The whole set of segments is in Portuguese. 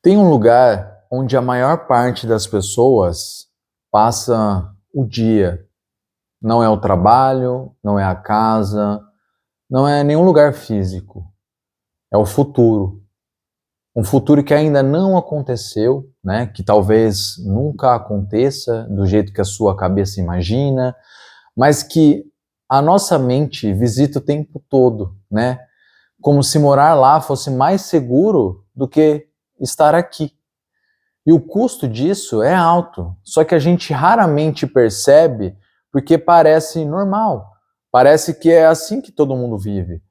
Tem um lugar onde a maior parte das pessoas passa o dia. Não é o trabalho, não é a casa, não é nenhum lugar físico. É o futuro. Um futuro que ainda não aconteceu, né? Que talvez nunca aconteça do jeito que a sua cabeça imagina, mas que a nossa mente visita o tempo todo, né? Como se morar lá fosse mais seguro do que estar aqui. E o custo disso é alto, só que a gente raramente percebe porque parece normal, parece que é assim que todo mundo vive.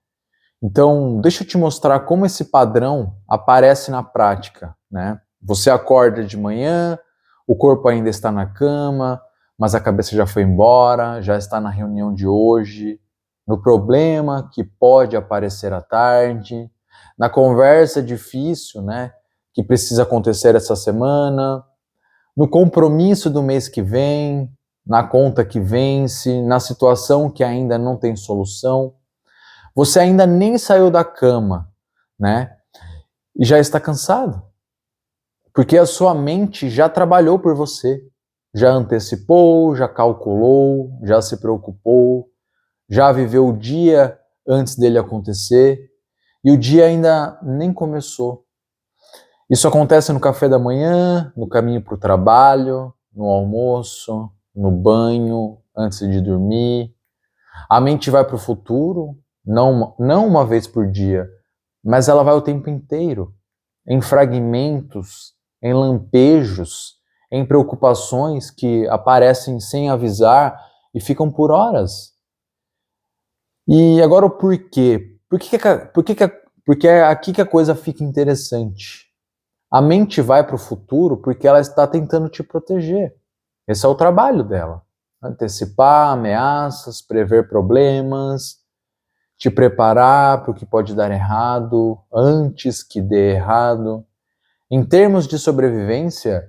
Então, deixa eu te mostrar como esse padrão aparece na prática, né? Você acorda de manhã, o corpo ainda está na cama, mas a cabeça já foi embora, já está na reunião de hoje, no problema que pode aparecer à tarde, na conversa difícil, né, que precisa acontecer essa semana, no compromisso do mês que vem, na conta que vence, na situação que ainda não tem solução. Você ainda nem saiu da cama, né? E já está cansado. Porque a sua mente já trabalhou por você. Já antecipou, já calculou, já se preocupou, já viveu o dia antes dele acontecer. E o dia ainda nem começou. Isso acontece no café da manhã, no caminho para o trabalho, no almoço, no banho, antes de dormir. A mente vai para o futuro, não uma vez por dia, mas ela vai o tempo inteiro, em fragmentos, em lampejos, em preocupações que aparecem sem avisar e ficam por horas. E agora o porquê? Porque é aqui que a coisa fica interessante. A mente vai para o futuro porque ela está tentando te proteger. Esse é o trabalho dela. Antecipar ameaças, prever problemas, te preparar para o que pode dar errado antes que dê errado. Em termos de sobrevivência,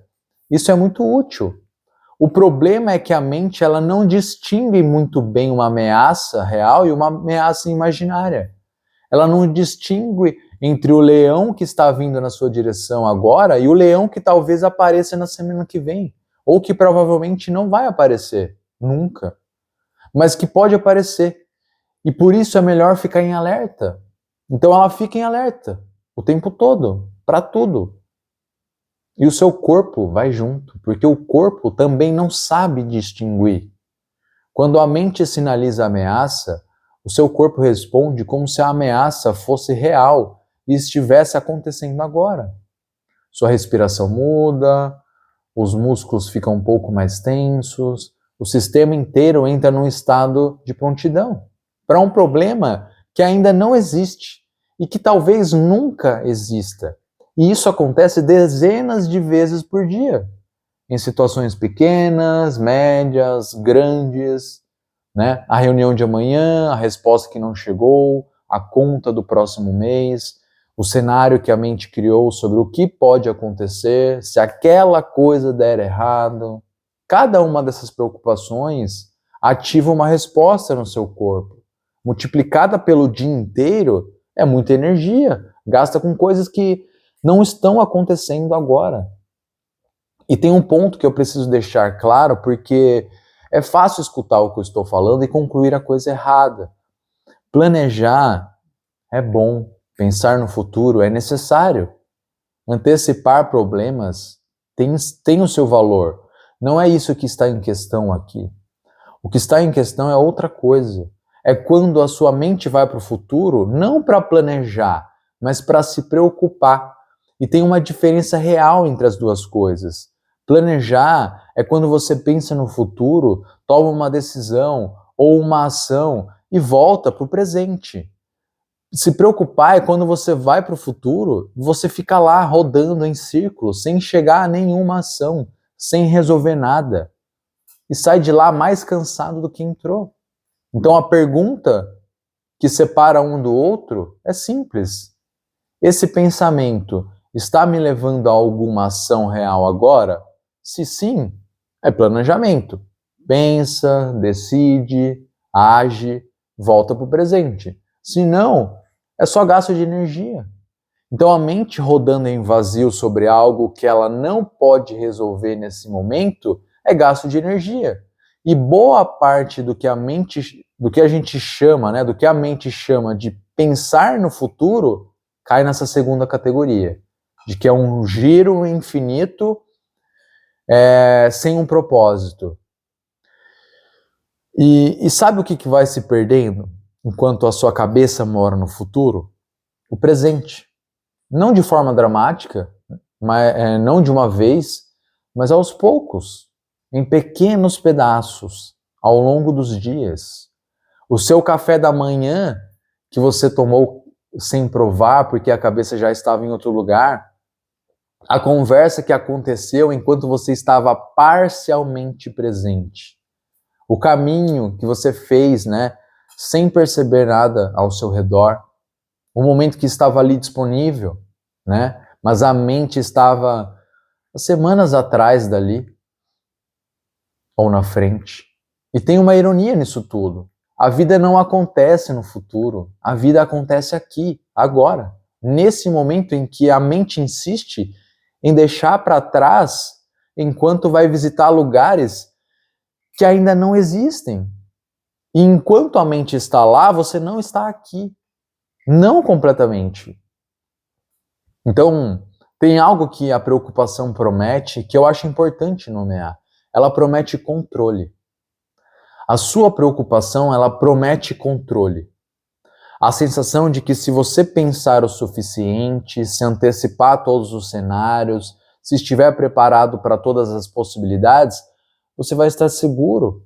isso é muito útil. O problema é que a mente ela não distingue muito bem uma ameaça real e uma ameaça imaginária. Ela não distingue entre o leão que está vindo na sua direção agora e o leão que talvez apareça na semana que vem, ou que provavelmente não vai aparecer nunca, mas que pode aparecer. E por isso é melhor ficar em alerta. Então ela fica em alerta o tempo todo, para tudo. E o seu corpo vai junto, porque o corpo também não sabe distinguir. Quando a mente sinaliza a ameaça, o seu corpo responde como se a ameaça fosse real e estivesse acontecendo agora. Sua respiração muda, os músculos ficam um pouco mais tensos, o sistema inteiro entra num estado de prontidão para um problema que ainda não existe e que talvez nunca exista. E isso acontece dezenas de vezes por dia, em situações pequenas, médias, grandes, né? A reunião de amanhã, a resposta que não chegou, a conta do próximo mês, o cenário que a mente criou sobre o que pode acontecer, se aquela coisa der errado. Cada uma dessas preocupações ativa uma resposta no seu corpo. Multiplicada pelo dia inteiro, é muita energia. Gasta com coisas que não estão acontecendo agora. E tem um ponto que eu preciso deixar claro, porque é fácil escutar o que eu estou falando e concluir a coisa errada. Planejar é bom, pensar no futuro é necessário. Antecipar problemas tem o seu valor. Não é isso que está em questão aqui. O que está em questão é outra coisa. É quando a sua mente vai para o futuro, não para planejar, mas para se preocupar. E tem uma diferença real entre as duas coisas. Planejar é quando você pensa no futuro, toma uma decisão ou uma ação e volta para o presente. Se preocupar é quando você vai para o futuro, você fica lá rodando em círculos, sem chegar a nenhuma ação, sem resolver nada. E sai de lá mais cansado do que entrou. Então a pergunta que separa um do outro é simples. Esse pensamento está me levando a alguma ação real agora? Se sim, é planejamento. Pensa, decide, age, volta para o presente. Se não, é só gasto de energia. Então a mente rodando em vazio sobre algo que ela não pode resolver nesse momento é gasto de energia. E boa parte do que a gente chama, né, do que a mente chama de pensar no futuro, cai nessa segunda categoria, de que é um giro infinito sem um propósito. E sabe o que vai se perdendo enquanto a sua cabeça mora no futuro? O presente. Não de forma dramática, não de uma vez, mas aos poucos, em pequenos pedaços, ao longo dos dias. O seu café da manhã, que você tomou sem provar, porque a cabeça já estava em outro lugar, a conversa que aconteceu enquanto você estava parcialmente presente, o caminho que você fez, né, sem perceber nada ao seu redor, o momento que estava ali disponível, né, mas a mente estava semanas atrás dali, ou na frente. E tem uma ironia nisso tudo. A vida não acontece no futuro, a vida acontece aqui, agora, nesse momento em que a mente insiste em deixar para trás enquanto vai visitar lugares que ainda não existem. E enquanto a mente está lá, você não está aqui. Não completamente. Então, tem algo que a preocupação promete que eu acho importante nomear. Ela promete controle. A sua preocupação, ela promete controle. A sensação de que se você pensar o suficiente, se antecipar a todos os cenários, se estiver preparado para todas as possibilidades, você vai estar seguro,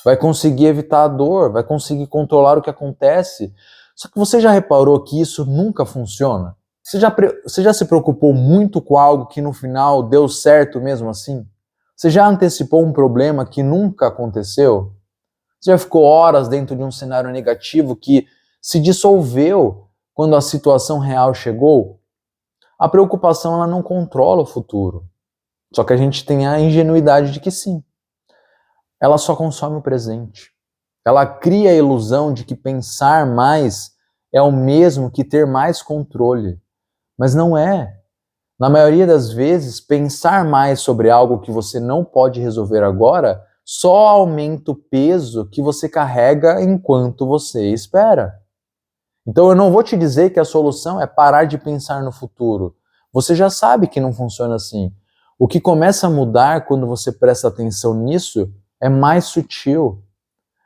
vai conseguir evitar a dor, vai conseguir controlar o que acontece. Só que você já reparou que isso nunca funciona? Você já se preocupou muito com algo que no final deu certo mesmo assim? Você já antecipou um problema que nunca aconteceu? Você já ficou horas dentro de um cenário negativo que se dissolveu quando a situação real chegou? A preocupação, ela não controla o futuro. Só que a gente tem a ingenuidade de que sim. Ela só consome o presente. Ela cria a ilusão de que pensar mais é o mesmo que ter mais controle. Mas não é. Na maioria das vezes, pensar mais sobre algo que você não pode resolver agora só aumenta o peso que você carrega enquanto você espera. Então eu não vou te dizer que a solução é parar de pensar no futuro. Você já sabe que não funciona assim. O que começa a mudar quando você presta atenção nisso é mais sutil.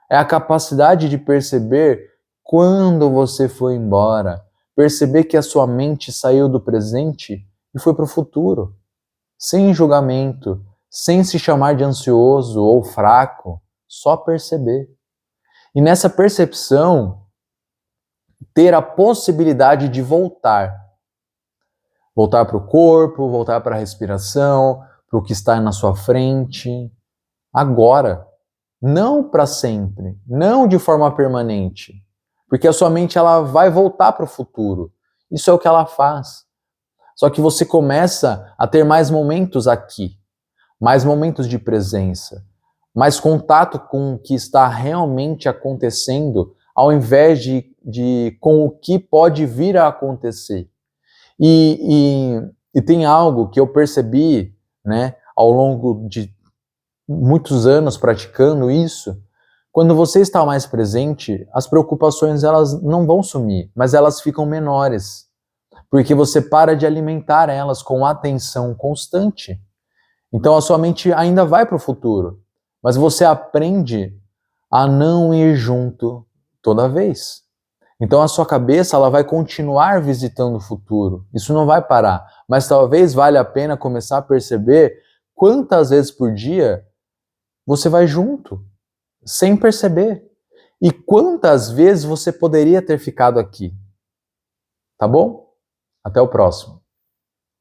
É a capacidade de perceber quando você foi embora. Perceber que a sua mente saiu do presente e foi para o futuro. Sem julgamento, sem se chamar de ansioso ou fraco. Só perceber. E nessa percepção, ter a possibilidade de voltar. Voltar para o corpo, voltar para a respiração, para o que está na sua frente. Agora. Não para sempre, não de forma permanente. Porque a sua mente, ela vai voltar para o futuro. Isso é o que ela faz. Só que você começa a ter mais momentos aqui, mais momentos de presença, mais contato com o que está realmente acontecendo, ao invés de com o que pode vir a acontecer. E tem algo que eu percebi, né, ao longo de muitos anos praticando isso. Quando você está mais presente, as preocupações, elas não vão sumir, mas elas ficam menores, porque você para de alimentar elas com atenção constante. Então a sua mente ainda vai para o futuro, mas você aprende a não ir junto toda vez. Então a sua cabeça, ela vai continuar visitando o futuro. Isso não vai parar, mas talvez valha a pena começar a perceber quantas vezes por dia você vai junto, sem perceber. E quantas vezes você poderia ter ficado aqui? Tá bom? Até o próximo.